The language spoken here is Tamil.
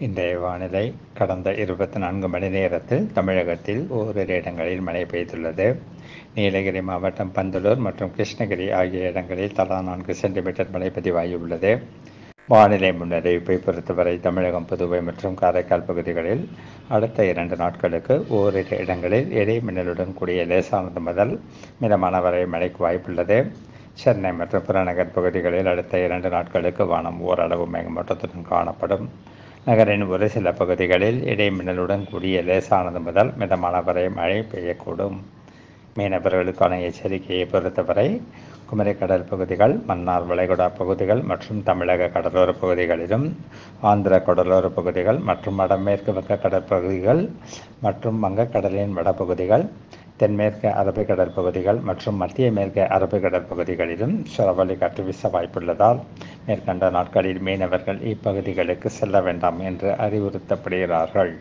இன்றைய வானிலை கடந்த 24 மணி நேரத்தில் தமிழகத்தில் ஓரிரு இடங்களில் மழை பெய்துள்ளது. நீலகிரி மாவட்டம் பந்தலூர் மற்றும் கிருஷ்ணகிரி ஆகிய இடங்களில் தலா 4 சென்டிமீட்டர் மழை பதிவாகியுள்ளது. வானிலை முன்னறிவிப்பை பொறுத்தவரை தமிழகம், புதுவை மற்றும் காரைக்கால் பகுதிகளில் அடுத்த 2 நாட்களுக்கு ஓரிரு இடங்களில் இடி மின்னலுடன் கூடிய லேசானது முதல் மிதமான வரை மழைக்கு வாய்ப்புள்ளது. சென்னை மற்றும் புறநகர் பகுதிகளில் அடுத்த 2 நாட்களுக்கு வானம் ஓரளவு மேகமூட்டத்துடன் காணப்படும். நகரின் ஒரு சில பகுதிகளில் இடி மின்னலுடன் கூடிய லேசானது முதல் மிதமான வரை மழை பெய்யக்கூடும். மீனவர்களுக்கான எச்சரிக்கையை பொறுத்தவரை குமரிக்கடல் பகுதிகள், மன்னார் வளைகுடா பகுதிகள் மற்றும் தமிழக கடலோர பகுதிகளிலும், ஆந்திர கடலோர பகுதிகள் மற்றும் வடமேற்கு வங்க கடற்பகுதிகள் மற்றும் வங்கக்கடலின் வடபகுதிகள், தென்மேற்கு அரபிக்கடல் பகுதிகள் மற்றும் மத்திய மேற்கு அரபிக்கடல் பகுதிகளிலும் சூறாவளி காற்று வீச வாய்ப்புள்ளதால் மேற்கண்ட நாட்களில் மீனவர்கள் இப்பகுதிகளுக்கு செல்ல வேண்டாம் என்று அறிவுறுத்தப்படுகிறார்கள்.